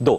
2,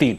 3,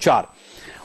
4,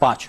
5,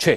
6,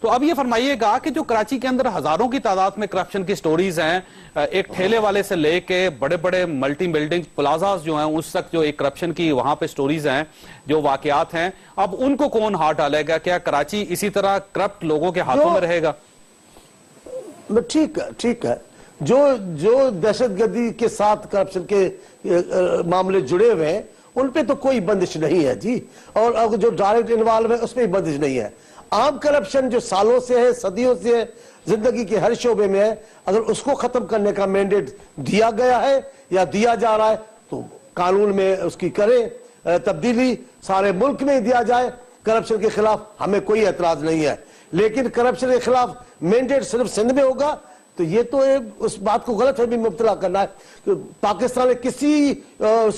تو اب یہ فرمائیے گا کہ جو کراچی کے اندر ہزاروں کی تعداد میں کرپشن کی سٹوریز ہیں، ایک ٹھیلے والے سے لے کے بڑے بڑے ملٹی بلڈنگ پلازاز جو ہیں اس تک جو ایک کرپشن کی وہاں پہ سٹوریز ہیں، جو واقعات ہیں، اب ان کو کون ہاتھ ڈالے گا؟ کیا کراچی اسی طرح کرپٹ لوگوں کے ہاتھوں میں رہے گا؟ ٹھیک ہے، جو دہشت گردی کے ساتھ کرپشن کے معاملے جڑے ہوئے ہیں ان پہ تو کوئی بندش نہیں ہے جی، اور جو ڈائریکٹ انوالو ہے اس پہ بندش نہیں ہے۔ عام کرپشن جو سالوں سے ہے، صدیوں سے ہے، زندگی کے ہر شعبے میں ہے، اگر اس کو ختم کرنے کا مینڈیٹ دیا گیا ہے یا دیا جا رہا ہے تو قانون میں اس کی کریں تبدیلی، سارے ملک میں دیا جائے۔ کرپشن کے خلاف ہمیں کوئی اعتراض نہیں ہے، لیکن کرپشن کے خلاف مینڈیٹ صرف سندھ میں ہوگا تو یہ تو اس بات کو غلط فہمی مبتلا کرنا ہے کہ پاکستان میں کسی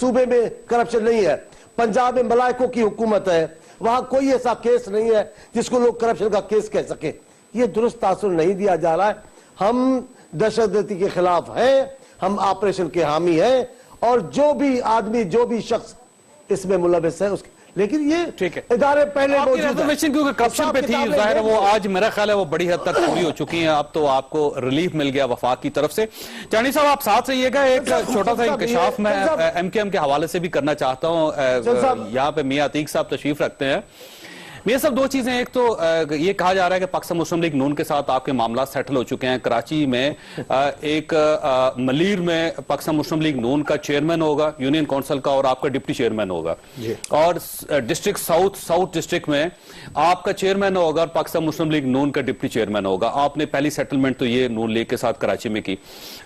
صوبے میں کرپشن نہیں ہے۔ پنجاب میں ملائکوں کی حکومت ہے، وہاں کوئی ایسا کیس نہیں ہے جس کو لوگ کرپشن کا کیس کہہ سکیں۔ یہ درست تاثر نہیں دیا جا رہا ہے۔ ہم دہشت گردی کے خلاف ہیں، ہم آپریشن کے حامی ہیں، اور جو بھی آدمی، جو بھی شخص اس میں ملوث ہے لیکن یہ ادارے پہلے موجود ہیں، کیونکہ کرپشن پہ تھی، ظاہر ہے وہ آج میرا خیال ہے وہ بڑی حد تک پوری ہو چکی ہیں، اب تو آپ کو ریلیف مل گیا وفاق کی طرف سے۔ چانی صاحب آپ ساتھ رہیے گا، ایک چھوٹا سا انکشاف میں ایم کے ایم کے حوالے سے بھی کرنا چاہتا ہوں۔ یہاں پہ میاں عتیق صاحب تشریف رکھتے ہیں۔ میاں صاحب دو چیزیں، ایک تو یہ کہا جا رہا ہے کہ پاکستان مسلم لیگ نون کے ساتھ آپ کے معاملات سیٹل ہو چکے ہیں، کراچی میں ایک ملیر میں پاکستان مسلم لیگ نون کا چیئرمین ہوگا یونین کونسل کا، اور آپ کا ڈپٹی چیئرمین ہوگا، اور ڈسٹرکٹ ساؤتھ ڈسٹرکٹ میں آپ کا چیئرمین ہوگا اور پاکستان مسلم لیگ نون کا ڈپٹی چیئرمین ہوگا۔ آپ نے پہلی سیٹلمنٹ تو یہ نون لیگ کے ساتھ کراچی میں کی۔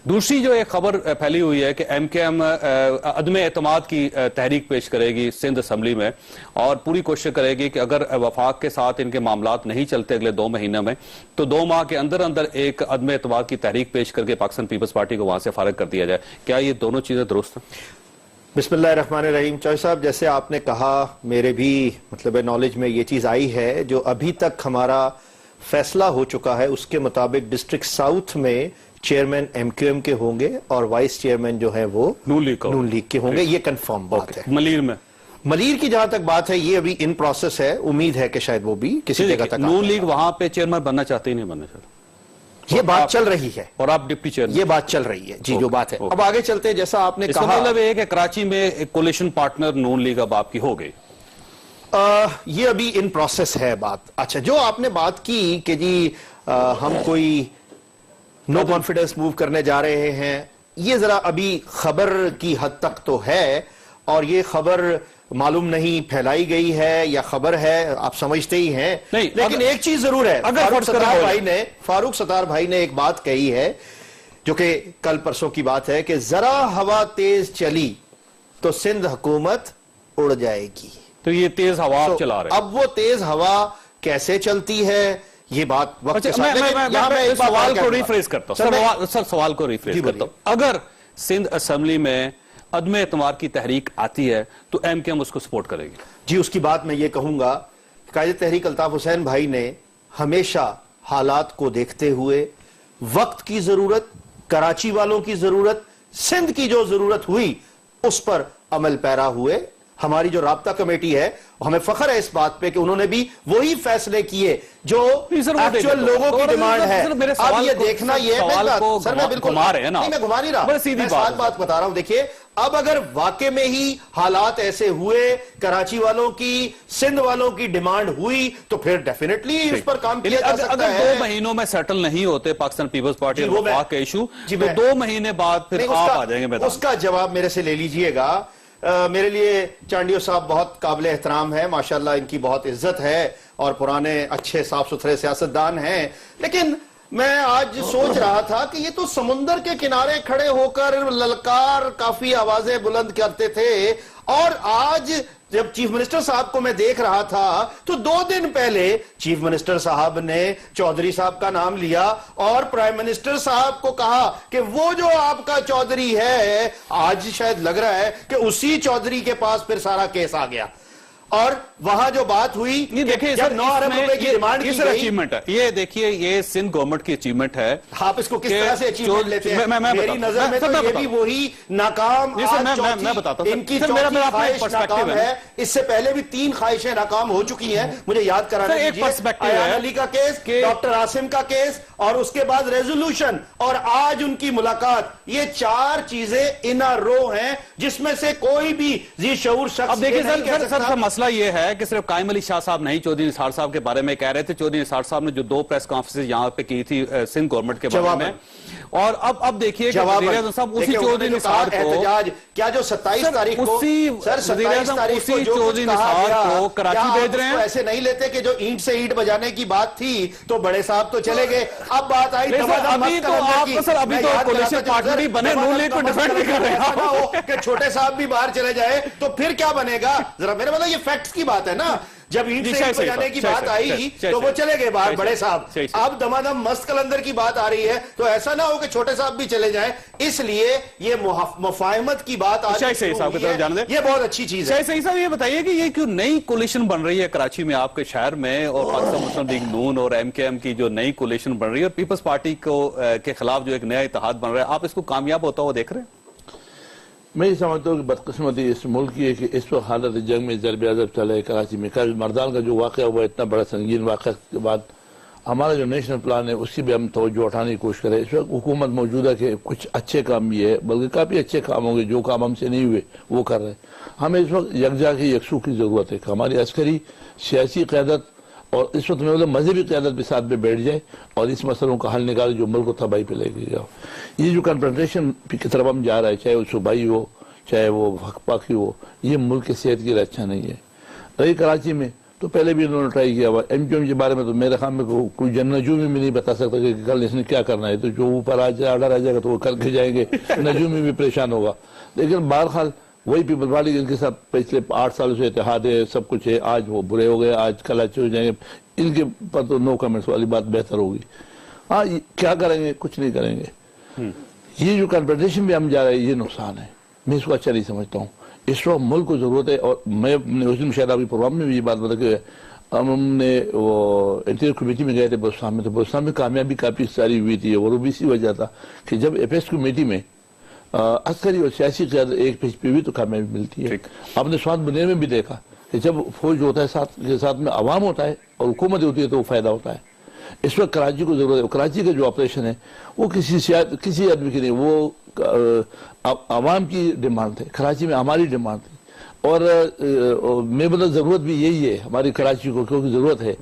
دوسری جو ایک خبر پھیلی ہوئی ہے کہ ایم کے ایم عدم اعتماد کی تحریک پیش کرے گی سندھ اسمبلی میں، اور پوری کوشش کرے گی کہ اگر وفاق کے ساتھ ان کے معاملات نہیں چلتے اگلے 2 مہینے میں تو 2 ماہ کے اندر ایک عدم اعتماد کی تحریک پیش کر کے پاکستان پیپلز پارٹی کو وہاں سے فارغ کر دیا جائے۔ کیا یہ دونوں چیزیں درست ہیں؟ بسم اللہ الرحمن الرحیم۔ چوہے صاحب جیسے آپ نے کہا، میرے بھی نالج میں یہ چیز آئی ہے، جو ابھی تک ہمارا فیصلہ ہو چکا ہے اس کے مطابق ڈسٹرکٹ ساؤتھ میں چیئرمین ایم کیو ایم کے ہوں گے اور وائس چیئرمین جو ہے وہ نون لیگ کے ہوں گے، یہ کنفرم بات ہے۔ ملیر کی جہاں تک بات ہے یہ ابھی ان پروسیس ہے، امید ہے کہ شاید وہ بھی کسی جگہ تک نون لیگ وہاں پہ چیئرمین بننا چاہتے ہی نہیں بننا چاہتے، یہ بات چل رہی ہے، اور آپ ڈپٹی چیئرمین، یہ بات چل رہی ہے جی، جو بات ہے۔ اب آگے چلتے ہیں، جیسا آپ نے کہا، اس کا مطلب ہے کہ کراچی میں ایک کولیشن پارٹنر نون لیگ اب آپ کی ہو گئی۔ یہ ابھی ان پروسیس ہے بات۔ اچھا، جو آپ نے بات کی کہ جی ہم کوئی نو کانفیڈنس موو کرنے جا رہے ہیں، یہ ذرا ابھی خبر کی حد تک تو ہے، اور یہ خبر معلوم نہیں پھیلائی گئی ہے یا خبر ہے، آپ سمجھتے ہی ہیں، لیکن ایک چیز ضرور ہے، فاروق ستار بھائی نے ایک بات کہی ہے جو کہ کل پرسوں کی بات ہے کہ ذرا ہوا تیز چلی تو سندھ حکومت اڑ جائے گی۔ تو یہ تیز ہوا آپ چلا رہے ہیں، اب وہ تیز ہوا کیسے چلتی ہے یہ بات وقت کے ساتھ، میں سوال کو ریفریز کرتا ہوں سوال کو ریفریز کرتا ہوں۔ اگر سندھ اسمبلی میں عدم اعتماد کی تحریک آتی ہے تو ایم کے ایم اس کو سپورٹ کرے گی؟ جی، اس کی بات میں یہ کہوں گا کہ قائد تحریک الطاف حسین بھائی نے ہمیشہ حالات کو دیکھتے ہوئے وقت کی ضرورت، کراچی والوں کی ضرورت، سندھ کی جو ضرورت ہوئی اس پر عمل پیرا ہوئے۔ ہماری جو رابطہ کمیٹی ہے، ہمیں فخر ہے اس بات پہ کہ انہوں نے بھی وہی فیصلے کیے جو ایکچوئل لوگوں کی ڈیمانڈ ہے۔ اب یہ دیکھنا یہ سر میں بالکل نہیں، میں گھما نہیں رہا، میں ساتھ بات بتا رہا ہوں۔ دیکھیے، اب اگر واقع میں ہی حالات ایسے ہوئے، کراچی والوں کی، سندھ والوں کی ڈیمانڈ ہوئی، تو پھر ڈیفینیٹلی اس پر کام کیا جا سکتا ہے۔ اگر 2 مہینوں میں سیٹل نہیں ہوتے پاکستان پیپلز پارٹی اور وفاق کا ایشو، تو 2 مہینے بعد پھر آپ آ جائیں گے میدان۔ اس کا جواب میرے سے لے لیجئے گا۔ میرے لیے چانڈیو صاحب بہت قابل احترام ہے، ماشاءاللہ ان کی بہت عزت ہے، اور پرانے اچھے صاف ستھرے سیاستدان ہیں، لیکن میں آج سوچ رہا تھا کہ یہ تو سمندر کے کنارے کھڑے ہو کر للکار کافی آوازیں بلند کرتے تھے، اور آج جب چیف منسٹر صاحب کو میں دیکھ رہا تھا تو 2 دن پہلے چیف منسٹر صاحب نے چودھری صاحب کا نام لیا اور پرائم منسٹر صاحب کو کہا کہ وہ جو آپ کا چودھری ہے، آج شاید لگ رہا ہے کہ اسی چودھری کے پاس پھر سارا کیس آ گیا۔ اور وہاں جو بات ہوئی یہ دیکھیں جب 9 ارب روپے کی ڈیمانڈ کی گئی، اچیومنٹ ہے یہ، دیکھیے یہ سندھ گورنمنٹ کی اچیومنٹ ہے. آپ اس کو کس طرح سے اچیومنٹ لیتے ہیں؟ میری نظر میں تو یہ بھی وہی ناکام، ان کی چوتھی خواہش ناکام ہے. اس سے پہلے بھی 3 خواہشیں ناکام ہو چکی ہیں. مجھے یاد کرانا دیجیے، ایان علی کا کیس، ڈاکٹر عاصم کا کیس، اور اس کے بعد ریزولوشن، اور آج ان کی ملاقات. یہ 4 چیزیں ان ا رو ہیں جس میں سے کوئی بھی ذی شعور شخص. اب دیکھیں سر مسئلہ یہ ہے کہ صرف قائم علی شاہ صاحب نہیں، چودھری نثار صاحب کے بارے میں کہہ رہے تھے. چودھری نثار صاحب نے جو 2 پریس کانفرنس یہاں پہ کی تھی سندھ گورنمنٹ کے بارے میں، اور اب دیکھیے کہ وزیر اعظم صاحب اسی چودھری نثار کو، کیا جو 27 تاریخ کو سر 27 تاریخ کو جو چودھری نثار کو کراچی بھیج رہے ہیں، ایسے نہیں لیتے کہ جو اینٹ سے اینٹ بجانے کی بات تھی تو بڑے صاحب تو چلے گئے. اب بات آئی ابھی تو آپ سر ابھی تو کولیشن پارٹنر ہی بنے، نون لیگ کو ڈیفینڈ بھی کر رہے ہیں کہ چھوٹے صاحب بھی باہر چلے جائے تو پھر کیا بنے گا؟ ذرا میرے مطلب یہ فیکٹس کی بات ہے نا. جب اینٹ سے اینٹ بجانے کی بات آئی تو وہ چلے گئے باہر بڑے صاحب. اب دمادم مست کلندر کی بات آ رہی ہے تو ایسا نہ ہو کہ چھوٹے صاحب بھی چلے جائیں. اس لیے یہ مفاہمت کی بات آ رہی ہے، یہ بہت اچھی چیز ہے. صحیح صاحب یہ بتائیے کہ یہ کیوں نئی کولیشن بن رہی ہے کراچی میں آپ کے شہر میں، اور پاکستان مسلم لیگ نون اور ایم کے ایم کی جو نئی کولیشن بن رہی ہے اور پیپلز پارٹی کے خلاف جو ایک نیا اتحاد بن رہا ہے، آپ اس کو کامیاب ہوتا ہوا دیکھ رہے ہیں؟ میں یہ سمجھتا ہوں کہ بدقسمتی اس ملک کی ہے کہ اس وقت حالت جنگ میں ضرب عضب چل رہا ہے کراچی میں. مردان کا جو واقعہ ہوا اتنا بڑا سنگین واقعہ کے بعد ہمارا جو نیشنل پلان ہے اس کی بھی ہم توجہ اٹھانے کی کوشش کریں. اس وقت حکومت موجود ہے کہ کچھ اچھے کام بھی ہے، بلکہ کافی اچھے کام ہوں گے. جو کام ہم سے نہیں ہوئے وہ کر رہے ہیں. ہمیں اس وقت یکجا کی یکسو کی ضرورت ہے کہ ہماری عسکری سیاسی قیادت اور اس وقت میں مذہبی قیادت بھی ساتھ میں بیٹھ جائے اور اس مسئلوں کا حل نکالے جو ملک کو تباہی پہ لے کے جاؤ. یہ جو کنفرنٹیشن کی طرف ہم جا رہے ہیں، چاہے وہ صوبائی ہو چاہے وہ حق پاکی ہو، یہ ملک کی صحت کے لیے اچھا نہیں ہے. رہی کراچی میں تو پہلے بھی انہوں نے ٹرائی کیا ہوا. ایم کیو ایم کے بارے میں تو میرے خیال میں کوئی نجومی بھی نہیں بتا سکتا کہ کل اس نے کیا کرنا ہے. تو جو اوپر آرڈر آ جائے گا تو وہ کر کے جائیں گے، نجومی بھی پریشان ہوگا. لیکن بہرحال وہی پیپل پارٹی ان کے ساتھ پچھلے 8 سالوں سے اتحاد ہے، سب کچھ ہے. آج وہ برے ہو گئے، آج کل اچھے ہو جائیں گے. ان کے پر تو نو کمنٹس والی بات بہتر ہوگی. ہاں کیا کریں گے؟ کچھ نہیں کریں گے. یہ جو کنفیڈریشن بھی ہم جا رہے ہیں یہ نقصان ہے. میں اس کو اچھا نہیں سمجھتا ہوں. اس وقت ملک کو ضرورت ہے. اور میں اس دن شاید ابھی پروگرام میں بھی یہ بات بتا کہ ہم نے وہ انٹیریئر کمیٹی میں گئے تھے بلوچستان میں. تو بلوچستان میں کامیابی کافی ساری ہوئی تھی اور وہ بھی اسی وجہ تھا کہ جب ایپیس کمیٹی میں عسکری اور سیاسی قیادت ایک پیج پہ ہوئی تو کامیابی ملتی ہے. آپ نے سوات بنیر میں بھی دیکھا کہ جب فوج ہوتا ہے ساتھ میں عوام ہوتا ہے اور حکومت ہوتی ہے تو وہ فائدہ ہوتا ہے. اس وقت کراچی کو ضرورت ہے. کراچی کا جو آپریشن ہے وہ کسی آدمی کی نہیں، وہ عوام کی ڈیمانڈ ہے. کراچی میں ہماری ڈیمانڈ تھی اور میں بتا ضرورت بھی یہی ہے ہماری کراچی کو، کیونکہ ضرورت ہے.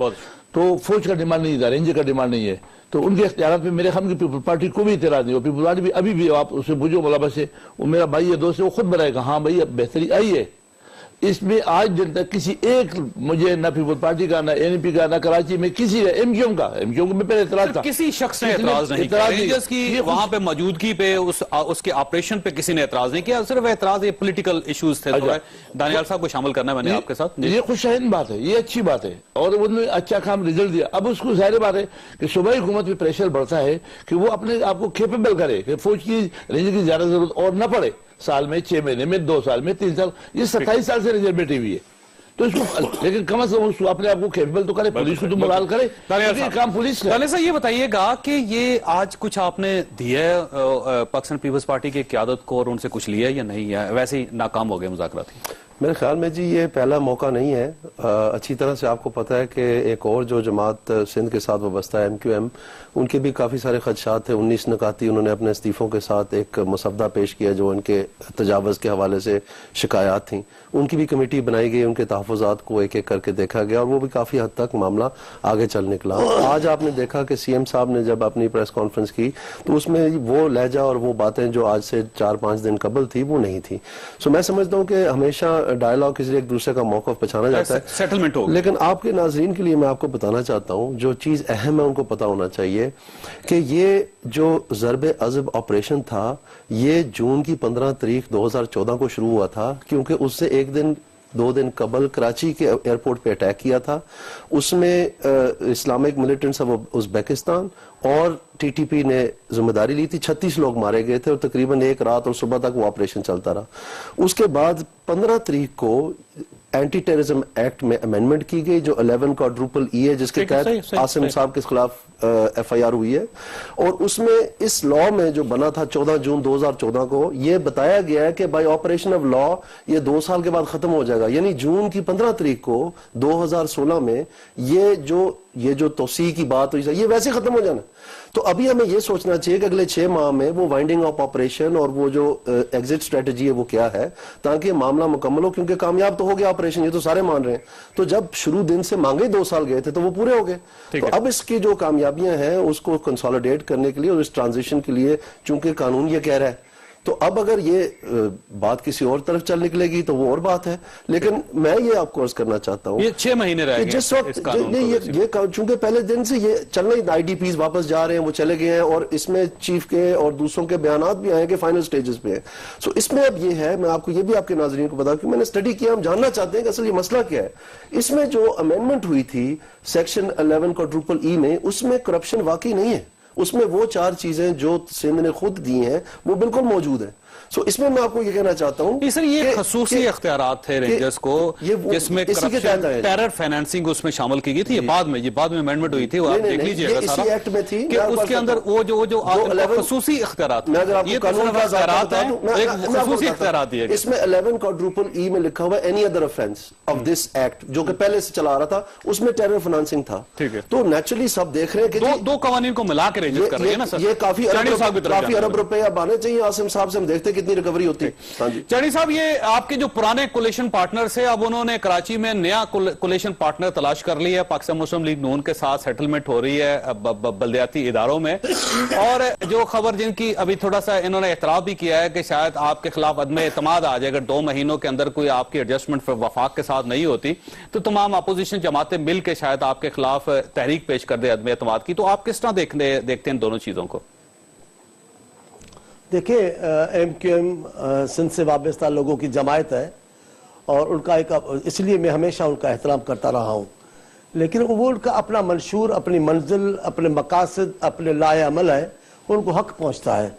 تو فوج کا ڈیمانڈ نہیں تھا، رینجر کا ڈیمانڈ نہیں ہے. تو ان کے اختیارات میں میرے خیال میں پیپل پارٹی کو بھی اعتراض نہیں. اور پیپل پارٹی بھی ابھی بھی آپ اسے بجھو ملابس سے، وہ میرا بھائی ہے دوست ہے، وہ خود بنائے گا ہاں بھائی اب بہتری آئی ہے. اس میں آج دن تک کسی ایک مجھے نہ پیپل پارٹی کا نہ این پی کا نہ کراچی میں کسی ایم کیو ایم کو میں پہلے اعتراض تھا. کسی شخص نے اعتراض نہیں کیا. رینجرز کی وہاں پہ موجودگی پہ اس کے آپریشن پہ کسی نے اعتراض نہیں کیا. صرف اعتراض یہ پولیٹیکل ایشوز تھے. دانیال صاحب کو شامل کرنا ہے میں نے آپ کے ساتھ. یہ خوشائن بات ہے، یہ اچھی بات ہے اور انہوں نے اچھا کام رزلٹ دیا. اب اس کو ظاہر بات ہے کہ صوبائی حکومت پہ پریشر بڑھتا ہے کہ وہ اپنے آپ کو کیپیبل کرے کہ فوج کی رینجر کی زیادہ ضرورت اور نہ پڑے. سال میں 6 مہینے میں 2 سال میں 3 سال، یہ 27 سال سے ریزرو بیٹھی ہوئی ہے. تو اس کو لیکن کم از کم اس کو اپنے آپ کو کیپیبل تو کرے، پولیس کو تو مرال کرے. کام پولیس کا. دانیال صاحب یہ بتائیے گا کہ یہ آج کچھ آپ نے دیا ہے پاکستان پیپلز پارٹی کی قیادت کو اور ان سے کچھ لیا یا نہیں ہے؟ ویسے ہی ناکام ہو گئے مذاکرات؟ میرے خیال میں جی یہ پہلا موقع نہیں ہے. اچھی طرح سے آپ کو پتا ہے کہ ایک اور جو جماعت سندھ کے ساتھ وابستہ ہے ایم کیو ایم، ان کے بھی کافی سارے خدشات تھے. 19 نکاتی انہوں نے اپنے استعفوں کے ساتھ ایک مسودہ پیش کیا جو ان کے تجاوز کے حوالے سے شکایات تھیں. ان کی بھی کمیٹی بنائی گئی، ان کے تحفظات کو ایک ایک کر کے دیکھا گیا اور وہ بھی کافی حد تک معاملہ آگے چل نکلا. آج آپ نے دیکھا کہ سی ایم صاحب نے جب اپنی پریس کانفرنس کی تو اس میں وہ لہجہ اور وہ باتیں جو آج سے 4-5 دن قبل تھی وہ نہیں تھی. سو میں سمجھتا ہوں کہ ہمیشہ ڈائلاگ کے ذریعے ایک دوسرے کا موقف پہچانا جاتا ہے، سیٹلمنٹ ہو. لیکن آپ کے ناظرین کے لیے میں آپ کو بتانا چاہتا ہوں جو چیز اہم ہے ان کو پتا ہونا چاہیے کہ یہ جو ضرب عضب آپریشن تھا یہ جون کی 15 تاریخ 2014 کو شروع ہوا تھا، کیونکہ اس سے 2 دن قبل کراچی کے ایئرپورٹ پہ اٹیک کیا تھا. اس میں اسلامک ملیٹنٹس آف ازبیکستان اور ٹی ٹی پی نے ذمہ داری لی تھی. 36 لوگ مارے گئے تھے اور تقریباً ایک رات اور صبح تک وہ آپریشن چلتا رہا. اس کے بعد 15 تاریخ کو اینٹی ٹیررزم ایکٹ میں امینڈمنٹ کی گئی جو 11 کوڈروپل ای ہے, جس کے تحت عاصم صاحب کے خلاف ایف آئی آر ہوئی ہے. اور اس میں اس لا میں جو بنا تھا 14 جون 2014 کو, یہ بتایا گیا ہے کہ بائی آپریشن آف لا یہ 2 سال کے بعد ختم ہو جائے گا. یعنی جون کی 15 تاریخ کو 2016 میں یہ جو توسیع کی بات ہوئی یہ ویسے ختم ہو جانا. تو ابھی ہمیں یہ سوچنا چاہیے کہ اگلے 6 ماہ میں وہ وائنڈنگ اپ آپریشن اور وہ جو ایگزٹ اسٹریٹجی ہے وہ کیا ہے, تاکہ یہ معاملہ مکمل ہو. کیونکہ کامیاب تو ہو گیا آپریشن, یہ تو سارے مان رہے ہیں. تو جب شروع دن سے مانگے 2 سال گئے تھے تو وہ پورے ہو گئے. تو اب اس کی جو کامیابیاں ہیں اس کو کنسالیڈیٹ کرنے کے لیے اور اس ٹرانزیشن کے لیے چونکہ قانون یہ کہہ رہا ہے, تو اب اگر یہ بات کسی اور طرف چل نکلے گی تو وہ اور بات ہے. لیکن میں یہ آپ کو عرض کرنا چاہتا ہوں یہ 6 مہینے رہ گئے جس وقت چونکہ پہلے دن سے یہ چل رہے آئی ڈی پیز واپس جا رہے ہیں, وہ چلے گئے ہیں, اور اس میں چیف کے اور دوسروں کے بیانات بھی آئے کہ فائنل سٹیجز پہ ہیں. سو اس میں اب یہ ہے, میں آپ کو یہ بھی آپ کے ناظرین کو بتا کہ میں نے اسٹڈی کیا, ہم جاننا چاہتے ہیں کہ اصل یہ مسئلہ کیا ہے. اس میں جو امینڈمنٹ ہوئی تھی سیکشن 11 کوڈروپل ای میں, اس میں کرپشن واقعی نہیں ہے. اس میں وہ 4 چیزیں جو سندھ نے خود دی ہیں وہ بالکل موجود ہیں. سو اس میں آپ کو یہ کہنا چاہتا ہوں یہ خصوصی اختیارات تھے رینجرز کو جس میں کرپشن ٹیرر فائنینسنگ اس میں شامل کی گئی تھی. یہ بعد میں امینڈمنٹ ہوئی تھی, وہ آپ دیکھ لیجئے گا سارا کہ اس کے اندر وہ جو خصوصی اختیارات یہ خصوصی اختیارات دیے گئے. اس میں 11 کوڈروپل ای میں لکھا ہوا ہے any other offence of this act, جو کہ پہلے سے چلا رہا تھا, اس میں ٹیرر فائنانسنگ تھا. تو نیچرلی سب دیکھ رہے ہیں کہ 2 قوانین کو ملا کے رینجرز کر رہے ہیں نا سر. یہ کافی ارب روپے اب آنے چاہیے عاصم صاحب سے, ہم دیکھتے کتنی ریکوری ہوتی ہے. چڑی صاحب, یہ آپ کے جو پرانے کولیشن پارٹنر سے اب انہوں نے کراچی میں نیا کولیشن پارٹنر تلاش کر لی ہے. پاکستان مسلم لیگ نون کے ساتھ سیٹلمنٹ ہو رہی ہے بلدیاتی اداروں میں, اور جو خبر جن کی ابھی تھوڑا سا انہوں نے اعتراف بھی کیا ہے کہ شاید آپ کے خلاف عدم اعتماد آ جائے. اگر 2 مہینوں کے اندر کوئی آپ کی ایڈجسٹمنٹ وفاق کے ساتھ نہیں ہوتی تو تمام اپوزیشن جماعتیں مل کے شاید آپ کے خلاف تحریک پیش کر دے عدم اعتماد کی. تو آپ کس طرح دیکھتے ہیں دونوں چیزوں کو؟ دیکھیں, ایم کیو ایم سندھ سے وابستہ لوگوں کی جماعت ہے, اور ان کا اس لیے میں ہمیشہ ان کا احترام کرتا رہا ہوں. لیکن وہ ان کا اپنا منشور, اپنی منزل, اپنے مقاصد, اپنے لائے عمل ہے, ان کو حق پہنچتا ہے.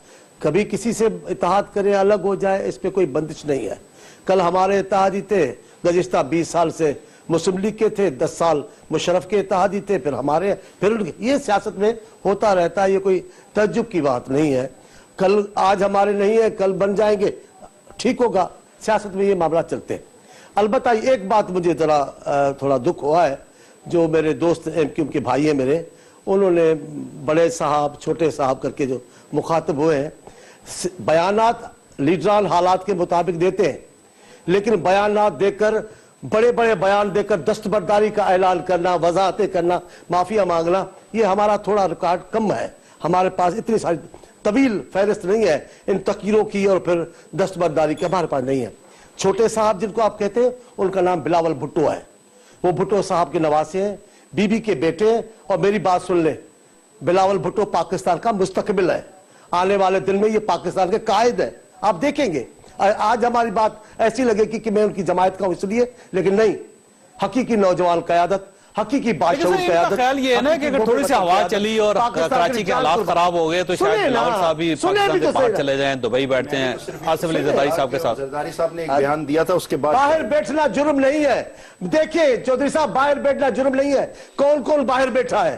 کبھی کسی سے اتحاد کرے, الگ ہو جائے, اس پہ کوئی بندش نہیں ہے. کل ہمارے اتحادی تھے, گزشتہ 20 سال سے مسلم لیگ کے تھے, 10 سال مشرف کے اتحادی تھے, پھر ہمارے, پھر ان کے. یہ سیاست میں ہوتا رہتا ہے, یہ کوئی تعجب کی بات نہیں ہے. کل آج ہمارے نہیں ہے, کل بن جائیں گے, ٹھیک ہوگا. سیاست میں یہ معاملات چلتے ہیں. البتہ ایک بات مجھے تھوڑا دکھ ہوا ہے, جو میرے دوست ایم کیو ایم کے بھائی ہیں میرے, انہوں نے بڑے صاحب چھوٹے صاحب کر کے جو مخاطب ہوئے ہیں, بیانات لیڈران حالات کے مطابق دیتے ہیں, لیکن بیانات دے کر, بڑے بڑے بیان دے کر دستبرداری کا اعلان کرنا, وضاحتیں کرنا, معافیا مانگنا, یہ ہمارا تھوڑا ریکارڈ کم ہے. ہمارے پاس اتنی ساری طویل فہرست نہیں ہے ان تقریروں کی اور پھر دستبرداری کی, ہمارے پاس نہیں ہے. چھوٹے صاحب جن کو آپ کہتے ہیں, ان کا نام بلاول بھٹو ہے. وہ بھٹو صاحب کے نواسے ہیں, بی بی کے بیٹے ہیں. اور میری بات سن لیں, بلاول بھٹو پاکستان کا مستقبل ہے. آنے والے دن میں یہ پاکستان کے قائد ہے, آپ دیکھیں گے. آج ہماری بات ایسی لگے گی کہ میں ان کی جماعت کا ہوں اس لیے, لیکن نہیں. حقیقی نوجوان قیادت, حقیقی بادشاہ قیادت. خیال یہ ہے نا کہ اگر تھوڑی سی ہوا چلی اور کراچی کے حالات خراب ہو گئے تو شاید بلاول صاحب بھی پاکستان سے باہر چلے جائیں, دبئی بیٹھتے ہیں آصف علی زرداری صاحب کے ساتھ. زرداری صاحب نے ایک بیان دیا تھا, اس کے بعد باہر بیٹھنا جرم نہیں ہے. دیکھیں چودھری صاحب, باہر بیٹھنا جرم نہیں ہے. کون کون باہر بیٹھا ہے؟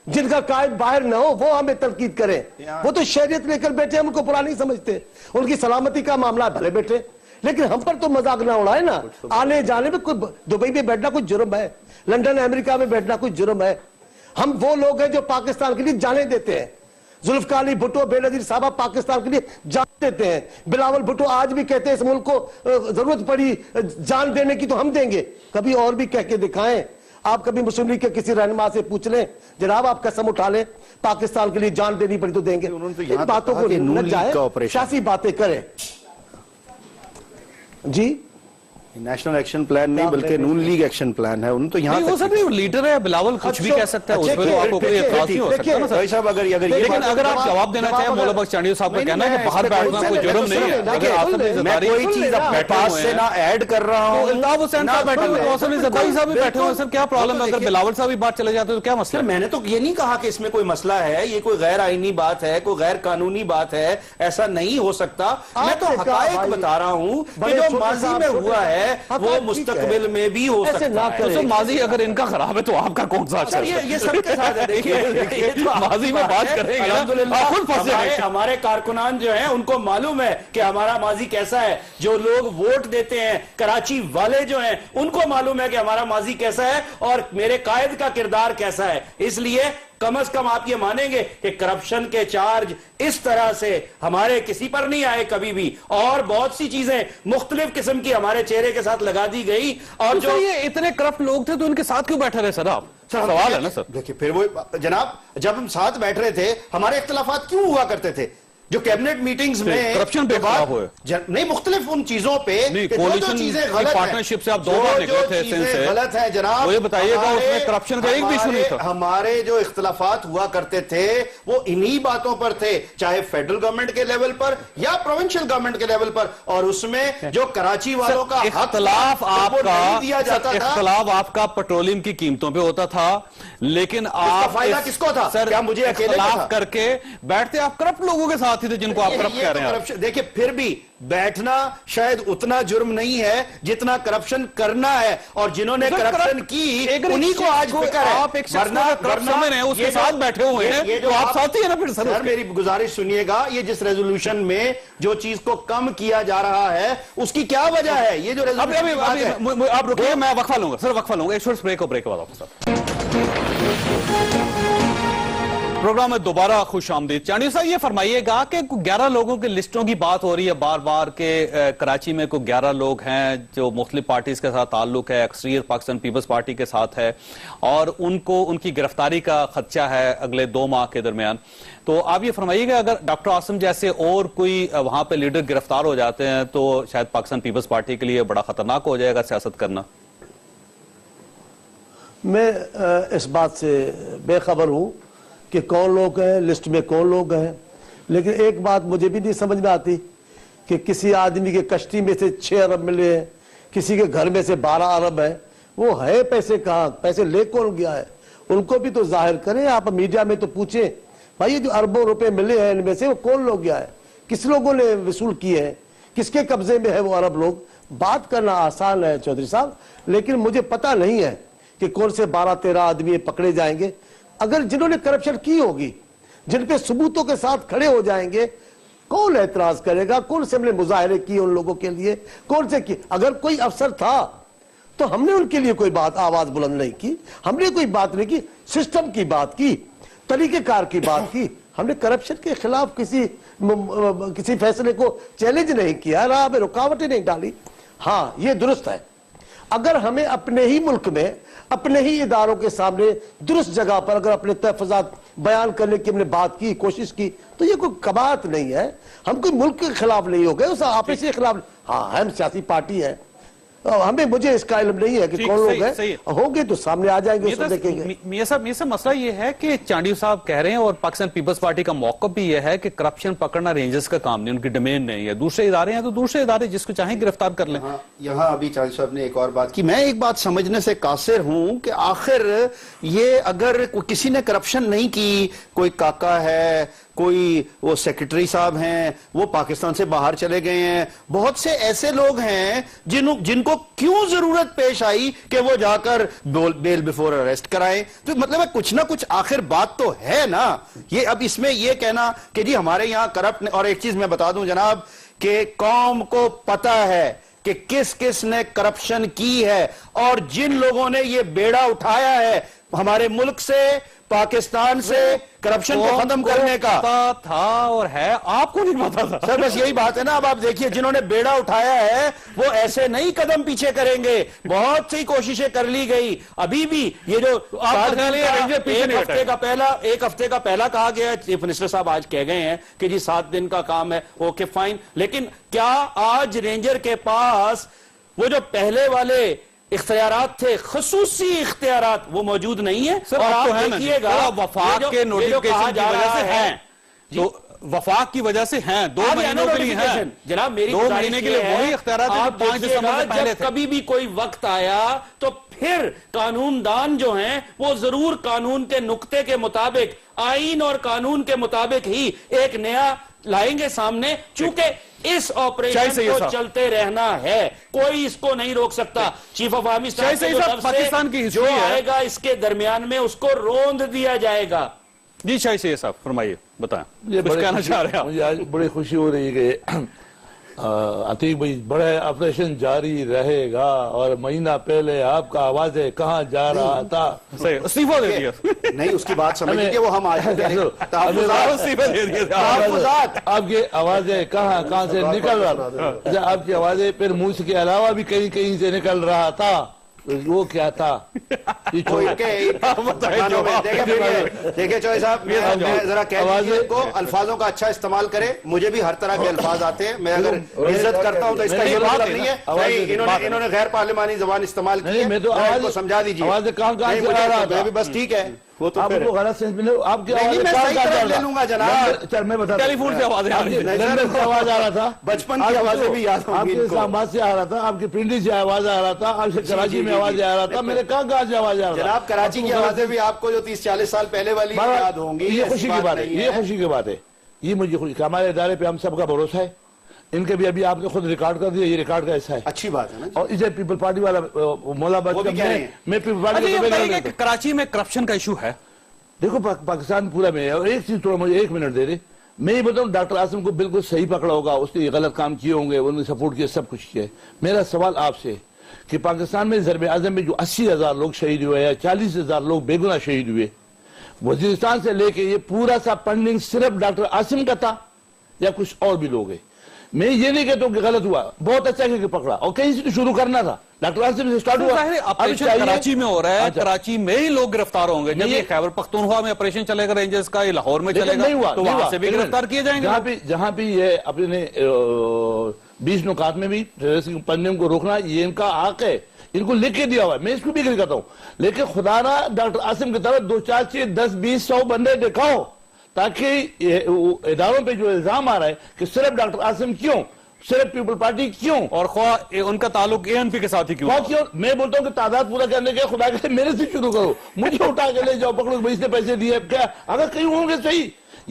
جن کا قائد باہر نہ ہو وہ ہمیں تنقید کریں. وہ تو شہریت لے کر بیٹھے, ہم ان کو پرانی سمجھتے. ان کی سلامتی کا معاملہ ہے, بھلے بیٹھے, لیکن ہم پر تو مذاق نہ اڑائے نا. آنے جانے میں کوئی, دبئی میں بیٹھنا کوئی جرم ہے, لندن امریکہ میں بیٹھنا کوئی جرم ہے. ہم وہ لوگ ہیں جو پاکستان کے لیے جانے دیتے ہیں. ذوالفقار علی بھٹو, بے نظیر صاحب پاکستان کے لیے جان دیتے ہیں. بلاول بھٹو آج بھی کہتے ہیں اس ملک کو ضرورت پڑی جان دینے کی تو ہم دیں گے. کبھی اور بھی کہہ کے دکھائیں. آپ کبھی مسلم لیگ کے کسی رہنما سے پوچھ لیں, جناب آپ قسم اٹھا لیں پاکستان کے لیے جان دینی پڑی تو دیں گے. ان باتوں کو نہ جائے, سیاسی باتیں کریں. جی نیشنل ایکشن پلان نہیں بلکہ نون لیگ ایکشن پلان ہے. ان تو یہاں نہیں ہو سکتا ہے لیڈر ہے بلاول کچھ بھی کہہ سکتا ہے, اس پہ تو آپ کو کوئی اعتراض نہیں ہو سکتا نا سر. صاحب اگر لیکن اگر آپ جواب دینا چاہیں مولا بخش چانڈیو صاحب کا کہنا ہے کہ باہر بیٹھنا کوئی جرم نہیں ہے, اگر آصف علی میں زرداری کوئی چیز اپنے پاس سے نہ ایڈ کر رہا ہوں. الطاف حسین صاحب بیٹھے ہوئے, آصف علی زرداری صاحب بھی بیٹھے ہوئے, سر کیا پرابلم ہے؟ اگر بلاول صاحب بھی بات چلے جاتے تو کیا مسئلہ ہے؟ میں نے تو یہ نہیں کہا کہ اس میں کوئی مسئلہ ہے, یہ کوئی غیر آئینی بات ہے, کوئی غیر قانونی بات ہے, ایسا نہیں ہو سکتا. میں تو حقائق بتا رہا ہوں کہ جو ماضی میں ہوا ہے وہ مستقبل میں بھی ہو سکتا ہے. تو سر ماضی اگر ان کا خراب ہے تو آپ کا کون سا اچھا ہے؟ یہ سب کے ساتھ ہے. دیکھیے ماضی میں بات کریں گے, الحمدللہ ہمارے کارکنان جو ہیں ان کو معلوم ہے کہ ہمارا ماضی کیسا ہے. جو لوگ ووٹ دیتے ہیں کراچی والے جو ہیں ان کو معلوم ہے کہ ہمارا ماضی کیسا ہے اور میرے قائد کا کردار کیسا ہے. اس لیے کم از کم آپ یہ مانیں گے کہ کرپشن کے چارج اس طرح سے ہمارے کسی پر نہیں آئے کبھی بھی, اور بہت سی چیزیں مختلف قسم کی ہمارے چہرے کے ساتھ لگا دی گئی. اور جو یہ اتنے کرپٹ لوگ تھے تو ان کے ساتھ کیوں بیٹھے رہے سر آپ؟ سوال ہے نا سر. دیکھیں پھر وہ جناب جب ہم ساتھ بیٹھ رہے تھے ہمارے اختلافات کیوں ہوا کرتے تھے؟ جو کیبنٹ میٹنگز میں کرپشن پہ اختلاف ہوئے نہیں, مختلف ان چیزوں پہ کولیشن کی پارٹنرشپ سے آپ دو بار نکلے تھے سندھ سے, غلط ہے جناب. وہ یہ بتائیے گا اس میں کرپشن کا ایک بھی ایشو نہیں تھا. ہمارے جو اختلافات ہوا کرتے تھے وہ انہی باتوں پر تھے, چاہے فیڈرل گورنمنٹ کے لیول پر یا پروونشل گورنمنٹ کے لیول پر. اور اس میں جو کراچی والوں کا اختلاف آپ کا پیٹرولیم کی قیمتوں پہ ہوتا تھا, لیکن آپ فائدہ کس کو تھا؟ سر مجھے اختلاف کر کے بیٹھتے آپ کرپٹ لوگوں کے ساتھ ہی تھے جن کو آپ کرپٹ کہہ رہے ہیں. دیکھیں پھر بھی بیٹھنا شاید اتنا جرم نہیں ہے جتنا کرپشن کرنا ہے, اور جنہوں نے کرپشن کی انہی کو آج فکر ہے. آپ ایک شخص کو کرپٹ سمجھ رہے ہیں, اس کے ساتھ بیٹھے ہوئے ہیں تو آپ ساتھ ہی ہیں نا پھر. سر میری گزارش سنیے گا, یہ جس ریزولوشن میں جو چیز کو کم کیا جا رہا ہے اس کی کیا وجہ ہے؟ یہ جو ریزولوشن آپ رکیے, میں وقفہ لوں گا سر, وقفہ لوں گا ایک چھوٹے بریک کے بعد آپ پروگرام میں دوبارہ خوش آمدید. چانڈیو صاحب یہ فرمائیے گا کہ 11 لوگوں کی لسٹوں کی بات ہو رہی ہے بار بار کہ کراچی میں کوئی 11 لوگ ہیں جو مختلف پارٹیز کے ساتھ تعلق ہے, اکثریت پاکستان پیپلز پارٹی کے ساتھ ہے, اور ان کی گرفتاری کا خدشہ ہے اگلے 2 ماہ کے درمیان. تو آپ یہ فرمائیے گا اگر ڈاکٹر عاصم جیسے اور کوئی وہاں پہ لیڈر گرفتار ہو جاتے ہیں تو شاید پاکستان پیپلز پارٹی کے لیے بڑا خطرناک ہو جائے گا سیاست کرنا. میں اس بات سے بے خبر ہوں کہ کون لوگ ہیں, لسٹ میں کون لوگ ہیں, لیکن ایک بات مجھے بھی نہیں سمجھ میں آتی کہ کسی آدمی کے کشتی میں سے 6 ارب ملے ہیں, کسی کے گھر میں سے 12 ارب ہیں, وہ ہے پیسے کہاں, پیسے لے کون گیا ہے؟ ان کو بھی تو ظاہر کریں. آپ میڈیا میں تو پوچھیں بھائی یہ جو اربوں روپے ملے ہیں ان میں سے وہ کون لوگ گیا ہے, کس لوگوں نے وصول کیے ہیں, کس کے قبضے میں ہے وہ ارب لوگ. بات کرنا آسان ہے چودھری صاحب, لیکن مجھے پتہ نہیں ہے کہ کون سے 12-13 آدمی پکڑے جائیں گے. اگر جنہوں نے کرپشن کی ہوگی, جن پہ ثبوتوں کے ساتھ کھڑے ہو جائیں گے, کون اعتراض کرے گا؟ کون سے ہم نے مظاہرے کیے ان لوگوں کے لیے, کون سے کی؟ اگر کوئی افسر تھا تو ہم نے ان کے لیے کوئی بات آواز بلند نہیں کی, ہم نے کوئی بات نہیں کی, سسٹم کی بات کی, طریقہ کار کی بات کی. ہم نے کرپشن کے خلاف کسی فیصلے کو چیلنج نہیں کیا, راہ میں رکاوٹیں نہیں ڈالی. ہاں یہ درست ہے, اگر ہمیں اپنے ہی ملک میں اپنے ہی اداروں کے سامنے درست جگہ پر اگر اپنے تحفظات بیان کرنے کی ہم نے بات کی, کوشش کی, تو یہ کوئی کباہت نہیں ہے. ہم کوئی ملک کے خلاف نہیں ہو گئے, اس آپسی کے خلاف. ہاں ہم سیاسی پارٹی ہے, مجھے اس کا علم نہیں ہے کہ کون لوگ ہیں, ہوں گے تو سامنے آ جائیں گے, اس کو دیکھیں گے. میاں صاحب مسئلہ یہ ہے کہ چانڈیو صاحب کہہ رہے ہیں اور پاکستان پیپلز پارٹی کا موقف بھی یہ ہے کہ کرپشن پکڑنا رینجرز کا کام نہیں, ان کی ڈومین نہیں ہے. دوسرے ادارے ہیں تو دوسرے ادارے جس کو چاہیں گرفتار کر لیں. یہاں ابھی چانڈیو صاحب نے ایک اور بات کی. میں ایک بات سمجھنے سے قاصر ہوں کہ آخر یہ اگر کسی نے کرپشن نہیں کی, کوئی کاکا ہے, کوئی وہ سیکرٹری صاحب ہیں, وہ پاکستان سے باہر چلے گئے ہیں, بہت سے ایسے لوگ ہیں جن کو کیوں ضرورت پیش آئی کہ وہ جا کر بیل بیفور اریسٹ کرائیں. تو مطلب ہے کچھ نہ کچھ آخر بات تو ہے نا. یہ اب اس میں یہ کہنا کہ جی ہمارے یہاں کرپٹ, اور ایک چیز میں بتا دوں جناب کہ قوم کو پتہ ہے کہ کس کس نے کرپشن کی ہے, اور جن لوگوں نے یہ بیڑا اٹھایا ہے ہمارے ملک سے, پاکستان سے کرپشن کو ختم کرنے کا پتا تھا اور ہے, آپ کو نہیں پتا تھا. سر بس یہی بات ہے نا. اب آپ دیکھیے جنہوں نے بیڑا اٹھایا ہے وہ ایسے نہیں قدم پیچھے کریں گے. بہت سی کوششیں کر لی گئی, ابھی بھی یہ جو ایک ہفتے کا پہلا کہا گیا ہے, چیف منسٹر صاحب آج کہہ گئے ہیں کہ جی 7 دن کا کام ہے, اوکے فائن, لیکن کیا آج رینجر کے پاس وہ جو پہلے والے اختیارات تھے، خصوصی اختیارات، وہ موجود نہیں ہیں. سر اور اب تو آپ ہے نا دیکھیے گا وفاق کے نوٹیفکیشن کی وجہ سے ہیں، تو وفاق کی وجہ سے ہیں، 2 مہینوں کے لیے ہیں جناب. میری 2 مہینے کے لیے وہی اختیارات ہیں جو 5 دسمبر سے پہلے جب تھے. کبھی بھی کوئی وقت آیا تو پھر قانون دان جو ہیں وہ ضرور قانون کے نقطے کے مطابق، آئین اور قانون کے مطابق ہی ایک نیا لائیں گے سامنے، چونکہ اس آپریشن کو چلتے رہنا ہے، کوئی اس کو نہیں روک سکتا. چیف آف آرمی اسٹاف کی پاکستان کی جو آئے گا اس کے درمیان میں اس کو روند دیا جائے گا. جی شاہی سید صاحب فرمائیے، بتائیں کچھ کہنا چاہ رہے ہیں آپ؟ مجھے آج بڑی خوشی ہو رہی ہے کہ عتیق بھائی بڑا آپریشن جاری رہے گا، اور مہینہ پہلے آپ کا آواز کہاں جا رہا تھا. صحیح، استعفیٰ دے دیا. نہیں، اس کی بات سمجھیے کہ وہ ہم آج استعفیٰ دے دیا. آپ کی آوازیں کہاں سے نکل رہا تھا، آپ کی آوازیں پھر منہ کے علاوہ بھی کہیں سے نکل رہا تھا. وہ کیا تھا؟ دیکھیں چوہے صاحب، میں ذرا کہہ کو الفاظوں کا اچھا استعمال کرے. مجھے بھی ہر طرح کے الفاظ آتے ہیں، میں اگر عزت کرتا ہوں تو اس کا یہ مطلب نہیں ہے. انہوں نے غیر پارلیمانی زبان استعمال کی ہے، ان کو سمجھا دیجیے. آواز کہاں سے آ رہا تھا؟ بس ٹھیک ہے، وہ تو آپ کو غلط سینس میں آپ کی آواز لے لوں گا جناب. چل میں بتا ٹیلی فون سے آواز آ رہا تھا، بچپن کی آوازیں بھی یاد آپ کے اسلام آباد سے آ رہا تھا، آپ کی پنڈی سے آواز آ رہا تھا، آپ سے کراچی میں آواز آ رہا تھا. میرے کہاں سے آواز آ رہا تھا؟ جناب کراچی کی آوازیں بھی آپ کو جو 30-40 سال پہلے والی یاد ہوں گی. یہ خوشی کی بات ہے، یہ خوشی کی بات ہے. یہ مجھے خوشی، ہمارے ادارے پہ ہم سب کا بھروسہ ہے. ان کے بھی ابھی آپ نے خود ریکارڈ کر دیا، یہ ریکارڈ کا ایسا ہے. اچھی بات ہے نا. اور اسے پیپل پارٹی والا مولا بچ میں پیپل پارٹی کہ کراچی میں کرپشن کا ایشو ہے. دیکھو پاکستان پورا میں ہے. اور ایک چیز تھوڑا مجھے 1 منٹ دے دے. میں یہ بتاؤں ڈاکٹر عاصم کو بالکل صحیح پکڑا ہوگا، اس نے یہ غلط کام کیے ہوں گے، انہوں نے سپورٹ کیا، سب کچھ کیا. میرا سوال آپ سے کہ پاکستان میں ضرب اعظم میں جو 80,000 لوگ شہید ہوئے یا 40,000 لوگ بے گناہ شہید ہوئے، وزیرستان سے لے کے یہ پورا سا فنڈنگ صرف ڈاکٹر عاصم کا تھا یا کچھ اور بھی لوگ ہیں؟ میں یہ نہیں کہتا ہوں کہ غلط ہوا، بہت اچھا کہ پکڑا، اور کہیں سے تو شروع کرنا تھا. ڈاکٹر عاصم سے سٹارٹ ہوا. آپریشن کراچی میں ہو رہا ہے، کراچی میں ہی لوگ گرفتار ہوں گے. جب یہ خیبر پختونخوا میں آپریشن چلے گا رینجرز کا، یہ لاہور میں چلے گا تو وہاں سے بھی گرفتار کیے جائیں گے. جہاں بھی یہ اپنے 20 نکات میں بھی فنڈنگ کو روکنا یہ ان کا حق ہے، ان کو لکھ کے دیا ہوا ہے. میں اس کو بھی کرتا ہوں، لیکن خدا نہ ڈاکٹر عاصم کی طرف 2 4 6 10 20 100 بندے دکھاؤ، تاکہ اداروں پہ جو الزام آ رہا ہے کہ صرف ڈاکٹر عاصم کیوں، صرف پیپل پارٹی کیوں، اور خواہ ان کا تعلق ANP کے ساتھ ہی کیوں. میں بولتا ہوں کہ تعداد پورا کرنے کے خدا کے میرے سے شروع کرو، مجھے اٹھا کے لے جاؤ، پکڑو بھائی اس نے پیسے دیے. کیا اگر کہیں ہوں گے صحیح،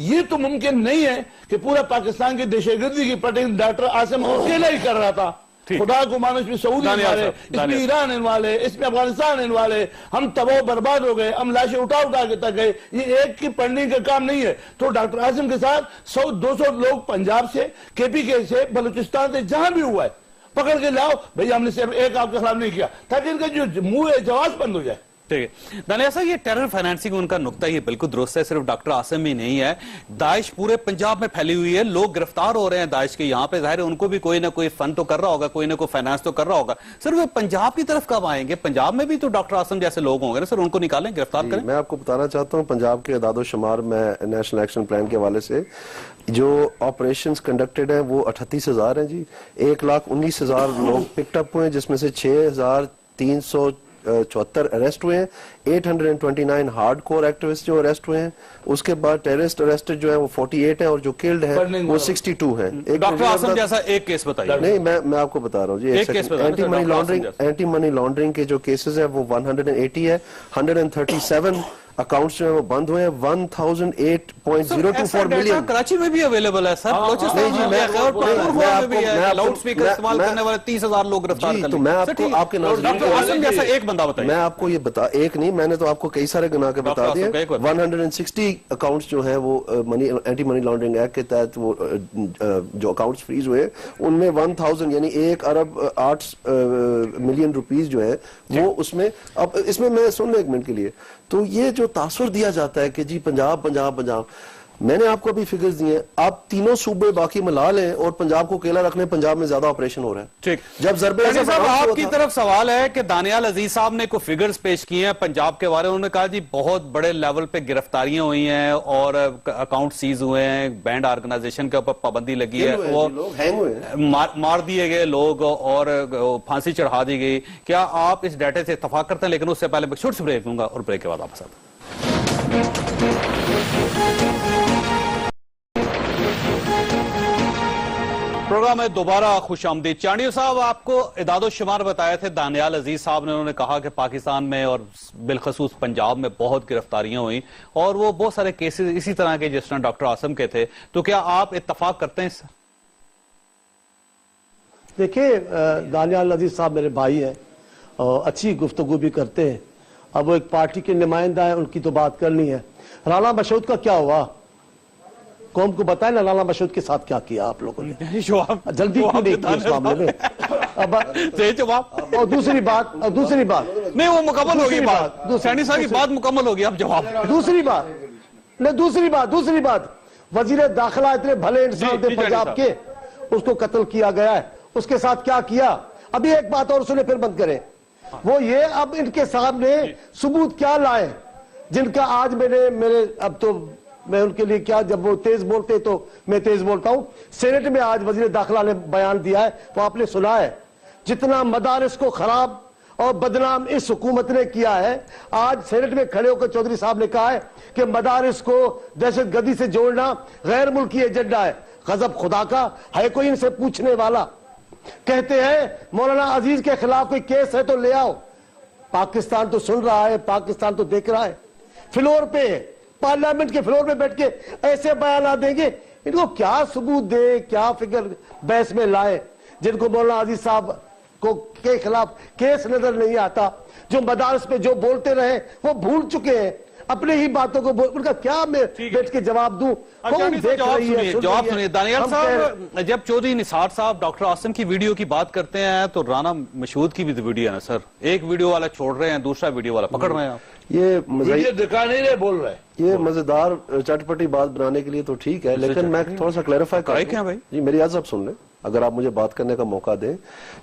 یہ تو ممکن نہیں ہے کہ پورا پاکستان کی دہشت گردی کی پٹنگ ڈاکٹر عاصم اکیلا ہی کر رہا تھا. خدا کو مانو، اس میں سعودی انوالے، اس میں ایران انوالے، اس میں افغانستان انوالے. ہم تباہ برباد ہو گئے، ہم لاشیں اٹھا کے تک گئے. یہ ایک کی فنڈنگ کا کام نہیں ہے. تو ڈاکٹر عاصم کے ساتھ 100-200 لوگ پنجاب سے، KPK سے، بلوچستان سے، جہاں بھی ہوا ہے پکڑ کے لاؤ. بھئی ہم نے صرف ایک آپ کے خلاف نہیں کیا، تاکہ ان کا جو منہ ہے جواز بند ہو جائے. ٹھیک ہے دانیہ صاحب، یہ ٹیرر فائنانسنگ ان کا نقطہ یہ بالکل درست ہے. صرف ڈاکٹر عاصم ہی نہیں ہے، داعش پورے پنجاب میں پھیلی ہوئی ہے. لوگ گرفتار ہو رہے ہیں داعش کے یہاں پہ. ظاہر ہے ان کو بھی کوئی نہ کوئی فنڈ تو کر رہا ہوگا، کوئی نہ کوئی فائنانس تو کر رہا ہوگا. سر وہ پنجاب کی طرف کب آئیں گے؟ پنجاب میں بھی تو ڈاکٹر عاصم جیسے لوگ ہوں گے نا سر، ان کو نکالیں، گرفتار کریں. میں آپ کو بتانا چاہتا ہوں پنجاب کے اعداد و شمار میں نیشنل ایکشن پلان کے حوالے سے جو آپریشنز کنڈکٹڈ ہیں وہ 38,000 ہیں جی. 1,19,000 لوگ پکڈ اپ ہوئے، جس میں سے 6,374 اریسٹ ہوئے ہیں. 829 ہارڈ کور ایکٹیوسٹ جو اریسٹ ہوئے ہیں. اس کے بعد ٹیررسٹ اریسٹڈ جو ہیں وہ 48 ہیں، اور جو کلڈ ہیں وہ 62 ہیں. ڈاکٹر عاصم جیسا ایک کیس بتائیے. نہیں، میں آپ کو بتا رہا ہوں جی. اینٹی منی لانڈرنگ کے جو کیسز ہیں وہ 180 ہے. 137 اکاؤنٹس جو ہیں وہ بند ہوئے ہیں. 1008.024 ملین کراچی میں بھی اویلیبل ہے سر. لاؤڈ اسپیکر استعمال کرنے والے 30,000 لوگ گرفتار کر تو میں آپ کو آپ کے ڈاکٹر عاصم جیسا ایک بندہ بتائیے. میں آپ کو یہ ایک نہیں، میں نے تو آپ کو کئی سارے گناہ کے بتا دیے. 160 اکاؤنٹس جو ہیں وہ اینٹی منی لانڈرنگ ایکٹ کے تحت وہ جو اکاؤنٹس فریز ہوئے، ان میں 1000 یعنی 1.8 ارب روپیز جو ہے وہ اس میں. اب اس میں سن لیں 1 منٹ کے لیے. تو یہ جو تاثر دیا جاتا ہے کہ جی پنجاب پنجاب پنجاب، میں نے آپ کو ابھی فگرز دیے ہیں, آپ تینوں صوبے باقی ملا لیں اور پنجاب کو اکیلا رکھنے, پنجاب میں زیادہ آپریشن ہو رہا ہے. ٹھیک, جب ضرب عضب صاحب آپ کی طرف سوال ہے کہ دانیال عزیز صاحب نے کوئی فگرز پیش کیے ہیں پنجاب کے بارے میں, انہوں نے کہا جی بہت بڑے لیول پہ گرفتاریاں ہوئی ہیں اور اکاؤنٹ سیز ہوئے ہیں, بینڈ آرگنائزیشن کے اوپر پابندی لگی ہے, وہ مار دیے گئے لوگ اور پھانسی چڑھا دی گئی. کیا آپ اس ڈیٹے سے اتفاق کرتے ہیں؟ لیکن اس سے پہلے میں چھوٹی سی بریک لوں گا اور بریک کے بعد واپس آتا ہوں. پروگرام میں دوبارہ خوش آمدید. چانڈیو صاحب, آپ کو اعداد و شمار بتایا تھے دانیال عزیز صاحب نے, انہوں نے کہا کہ پاکستان میں اور بالخصوص پنجاب میں بہت گرفتاریاں ہوئیں اور وہ بہت سارے کیسز اسی طرح کے جس طرح ڈاکٹر عاصم کے تھے. تو کیا آپ اتفاق کرتے ہیں اس سے؟ دیکھیں, دانیال عزیز صاحب میرے بھائی ہیں اور اچھی گفتگو بھی کرتے ہیں. اب وہ ایک پارٹی کے نمائندہ ہیں, ان کی تو بات کرنی ہے. رانا مشہود کا کیا ہوا قوم کو بتائیں نا, رانا مشہود کے ساتھ کیا کیا آپ لوگوں نے؟ جلدی کیوں نہیں کی اس معاملے میں؟ جواب. اور دوسری بات نہیں, وہ مکمل ہوگی بات, سینڈی صاحب کی بات مکمل ہوگی, اب جواب. دوسری بات, وزیر داخلہ اتنے بھلے انسان تھے پنجاب کے, اس کو قتل کیا گیا ہے. اس کے ساتھ کیا کیا؟ ابھی ایک بات اور سنے پھر بند کریں. وہ یہ اب ان کے سامنے ثبوت کیا لائے جن کا آج اب تو میں ان کے لیے کیا, جب وہ تیز بولتے تو میں تیز بولتا ہوں. سینٹ میں آج وزیر داخلہ نے بیان دیا ہے, وہ آپ نے سنا ہے, جتنا مدارس کو خراب اور بدنام اس حکومت نے کیا ہے. آج سینٹ میں کھڑے ہو کر چودھری صاحب نے کہا ہے کہ مدارس کو دہشت گردی سے جوڑنا غیر ملکی ایجنڈا ہے. غضب خدا کا ہے کوئی ان سے پوچھنے والا؟ کہتے ہیں مولانا عزیز کے خلاف کوئی کیس ہے تو لے آؤ. پاکستان تو سن رہا ہے, پاکستان تو دیکھ رہا ہے. فلور پہ, پارلیمنٹ کے فلور پہ بیٹھ کے ایسے بیانات دیں گے. ان کو کیا ثبوت دے, کیا فگر بحث میں لائے جن کو مولانا عزیز صاحب کو کے خلاف کیس نظر نہیں آتا, جو مدارس پہ جو بولتے رہے وہ بھول چکے ہیں اپنے ہی باتوں کو. ان کا کیا میں بیٹھ کے جواب دوں؟ جواب سنیے دانیال صاحب, جب چودھری نثار صاحب ڈاکٹر عاصم کی ویڈیو کی بات کرتے ہیں تو رانا مشہود کی بھی ویڈیو ہے نا سر, ایک ویڈیو والا چھوڑ رہے ہیں, دوسرا ویڈیو والا پکڑ رہے ہیں آپ. یہ دکھا نہیں رہے, بول رہے ہیں. یہ مزیدار چٹپٹی بات بنانے کے لیے تو ٹھیک ہے, لیکن میں تھوڑا سا کلیریفائی کروں. جی میری عرض آپ سن لیں, اگر آپ مجھے بات کرنے کا موقع دیں.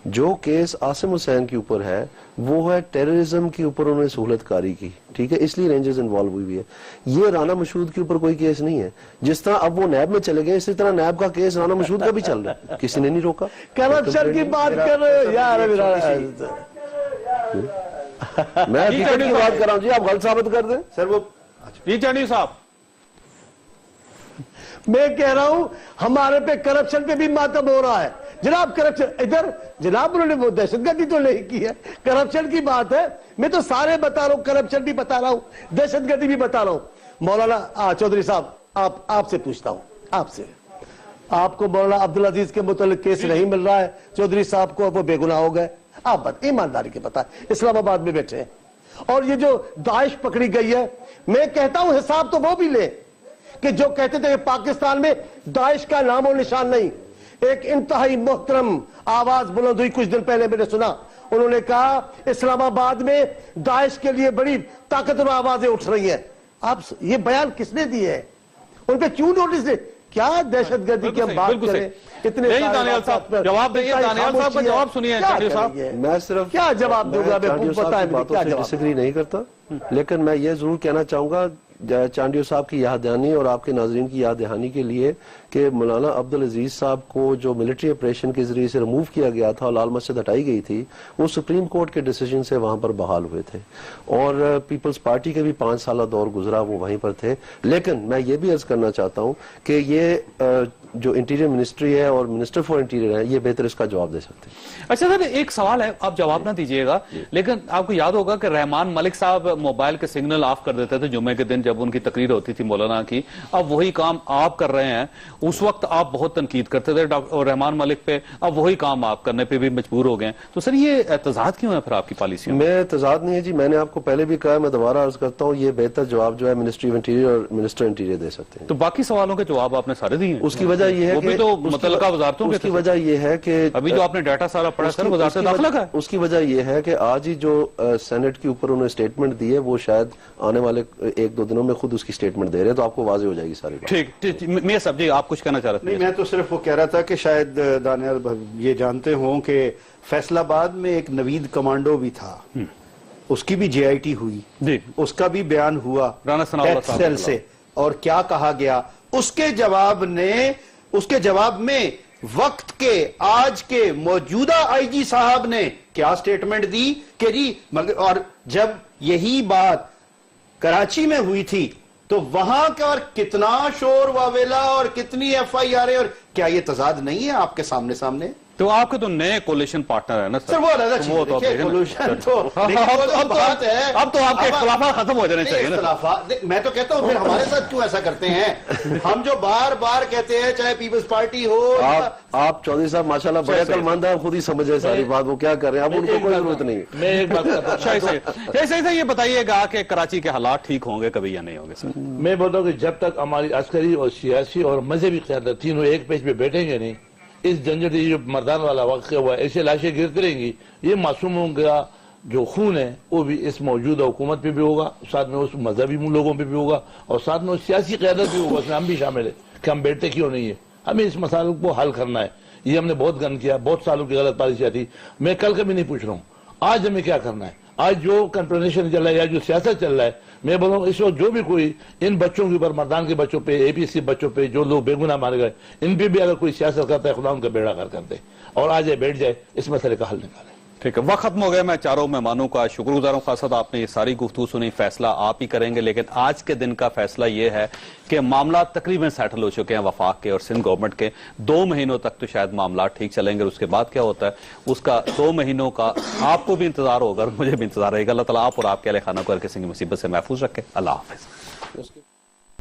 جو کیس عاصم حسین کے اوپر ہے وہ ہے ٹیررزم کے اوپر انہوں نے سہولت کاری کی, ٹھیک ہے, اس لیے رینجرز انوالو ہوئی ہے. یہ رانا مشہود کے اوپر کوئی کیس نہیں ہے. جس طرح اب وہ نیب میں چلے گئے اسی طرح نیب کا کیس رانا مشہود کا بھی چل رہا ہے, کسی نے نہیں روکا. کرپشن کی بات کر رہے ہو یار, میں حقیقت کی بات کر رہا ہوں. جی آپ غلط ثابت کر دیں سر. وہ جی چانڈیو صاحب, میں کہہ رہا ہوں ہمارے پہ کرپشن پہ بھی ماتم ہو رہا ہے. جناب کرپشن ادھر, جناب انہوں نے وہ دہشت گردی تو نہیں کی ہے, کرپشن کی بات ہے. میں تو سارے بتا رہا ہوں, کرپشن بھی بتا رہا ہوں, دہشت گردی بھی بتا رہا ہوں. مولانا چودھری صاحب, آپ سے پوچھتا ہوں, آپ کو مولانا عبدالعزیز کے متعلق کیس نہیں مل رہا ہے, چودھری صاحب کو وہ بے گناہ ہو گئے. آپ ایمانداری کے بتائیں, اسلام آباد میں بیٹھے ہیں, اور یہ جو داعش پکڑی گئی ہے, میں کہتا ہوں حساب تو وہ بھی لے کہ جو کہتے تھے کہ پاکستان میں داعش کا نام و نشان نہیں. ایک انتہائی محترم آواز بلند ہوئی کچھ دن پہلے, میں نے سنا, انہوں نے کہا اسلام آباد میں داعش کے لیے بڑی طاقتور آوازیں اٹھ رہی ہیں. آپ یہ بیان کس نے دیے ہیں؟ ان پہ کیوں نوٹس دے؟ کیا دہشت گردی کی ہم بات کریں؟ اتنے دانیال صاحب جواب دیں, دانیال صاحب کا جواب سنیے. چانڈیو صاحب, میں صرف کیا جواب دوں گا؟ باتوں سے ڈسیگری نہیں کرتا, لیکن میں یہ ضرور کہنا چاہوں گا چانڈیو صاحب کی یاد دہانی اور آپ کے ناظرین کی یاد دہانی کے لیے کہ مولانا عبدالعزیز صاحب کو جو ملٹری آپریشن کے ذریعے سے ریموو کیا گیا تھا اور لال مسجد ہٹائی گئی تھی, وہ سپریم کورٹ کے ڈیسیجن سے وہاں پر بحال ہوئے تھے, اور پیپلز پارٹی کے بھی 5 سالہ دور گزرا, وہ وہیں پر تھے. لیکن میں یہ بھی عرض کرنا چاہتا ہوں کہ یہ جو انٹیریئر منسٹری ہے اور منسٹر فار انٹیریئر ہے, یہ بہتر اس کا جواب دے سکتے ہیں. اچھا سر, ایک سوال ہے, آپ جواب نہ دیجئے گا, لیکن آپ کو یاد ہوگا کہ رحمان ملک صاحب موبائل کے سگنل آف کر دیتے تھے جمعے کے دن جب ان کی تقریر ہوتی تھی مولانا کی. اب وہی کام آپ کر رہے ہیں. اس وقت آپ بہت تنقید کرتے تھے ڈاکٹر رحمان ملک پہ، اب وہی کام آپ کرنے پہ بھی مجبور ہو گئے ہیں، تو سر یہ تضاد کیوں ہے پھر آپ کی پالیسیوں میں؟ میں تضاد نہیں ہے جی، میں نے آپ کو پہلے بھی کہا، میں دوبارہ عرض کرتا ہوں، یہ بہتر جواب جو ہے منسٹری آف انٹیریئر اور منسٹر انٹیریئر دے سکتے ہیں۔ تو باقی سوالوں کے جواب آپ نے سارے دیے ہیں؟ اس کی وجہ یہ ہے وہ بھی تو متعلقہ وزارتوں کے اس کی وجہ یہ ہے کہ ابھی جو آپ نے ڈیٹا سارا پڑھا سر وزارت داخلہ کا ہے۔ اس کی وجہ یہ ہے کہ آج ہی جو سینٹ کے اوپر انہوں نے اسٹیٹمنٹ دی ہے، وہ شاید آنے والے 1-2 دنوں میں خود اس کی اسٹیٹمنٹ دے رہے ہیں، تو آپ کو واضح ہو جائے گی ساری بات۔ ٹھیک، میں صاحب جی آپ کچھ کہنا چاہ رہے تھے؟ نہیں، میں تو صرف وہ کہہ رہا تھا کہ شاید دانیال یہ جانتے ہوں کہ فیصل آباد میں ایک نوید کمانڈو بھی تھا، اس کی بھی جے آئی ٹی ہوئی، جی اس کا بھی بیان ہوا رانا ثناء اللہ ڈیتھ صاحب سیل سے، اور کیا کہا گیا اس کے جواب میں وقت کے آج کے موجودہ آئی جی صاحب نے کیا سٹیٹمنٹ دی کہ جی، اور جب یہی بات کراچی میں ہوئی تھی تو وہاں کا اور کتنا شور واویلا اور کتنی ایف آئی آر اور کیا یہ تضاد نہیں ہے آپ کے سامنے؟ تو آپ کے تو نئے کولیشن پارٹنر ہے نا سر، وہ علیحدہ چیز ہے، دیکھیں کولیشن تو بات ہے، اب تو آپ کے اختلافات ختم ہو جانے چاہیے نا۔ اختلافات میں تو کہتا ہوں پھر ہمارے ساتھ کیوں ایسا کرتے ہیں؟ ہم جو بار بار کہتے ہیں چاہے پیپلز پارٹی ہو، آپ چودھری صاحب ماشاءاللہ بڑے عقل مند ہیں، خود ہی سمجھ رہے ساری بات، وہ کیا کر رہے ہیں، اب ان کو کوئی ضرورت نہیں ہے۔ میں ایک بات کہتا ہوں، یہ بتائیے گا کہ کراچی کے حالات ٹھیک ہوں گے کبھی یا نہیں ہوں گے سر؟ میں بولتا ہوں کہ جب تک ہماری عسکری اور سیاسی اور مذہبی قیادت تینوں ایک پیج پہ بیٹھیں گے نہیں، اس جنجٹ جو مردان والا واقعہ ہوا ہے، ایسے لاشیں گرتی رہیں گی، یہ معصوموں کا جو خون ہے وہ بھی اس موجودہ حکومت پہ بھی ہوگا، ساتھ میں اس مذہبی لوگوں پہ بھی ہوگا، اور ساتھ میں اس سیاسی قیادت بھی ہوگا، اس میں ہم بھی شامل ہیں کہ ہم بیٹھتے کیوں نہیں ہیں، ہمیں اس مسائل کو حل کرنا ہے۔ یہ ہم نے بہت گن کیا، بہت سالوں کی غلط پالیسیاں تھی، میں کل کا بھی نہیں پوچھ رہا ہوں، آج ہمیں کیا کرنا ہے۔ آج جو کنفرنٹیشن چل رہا ہے یا جو سیاست چل رہا ہے، میں بول رہا ہوں اس وقت جو بھی کوئی ان بچوں کے اوپر، مردان کے بچوں پہ، اے پی سی بچوں پہ، جو لوگ بے گناہ مارے گئے، ان پہ بھی اگر کوئی سیاست کرتا ہے، خدا ان کا بیڑا غرق کر دے، اور آ جائے، بیٹھ جائے، اس مسئلے کا حل نکالے۔ ٹھیک ہے، وقت ختم ہو گیا۔ میں چاروں مہمانوں کا شکر گزار ہوں، خاص طور آپ نے یہ ساری گفتگو سنی، فیصلہ آپ ہی کریں گے، لیکن آج کے دن کا فیصلہ یہ ہے کہ معاملات تقریباً سیٹل ہو چکے ہیں وفاق کے اور سندھ گورنمنٹ کے۔ 2 مہینوں تک تو شاید معاملات ٹھیک چلیں گے، اس کے بعد کیا ہوتا ہے اس کا 2 مہینوں کا آپ کو بھی انتظار ہوگا اور مجھے بھی انتظار رہے گا۔ اللہ تعالیٰ آپ اور آپ کے اہل خانہ کو ہر قسم کی مصیبت سے محفوظ رکھے۔ اللہ حافظ۔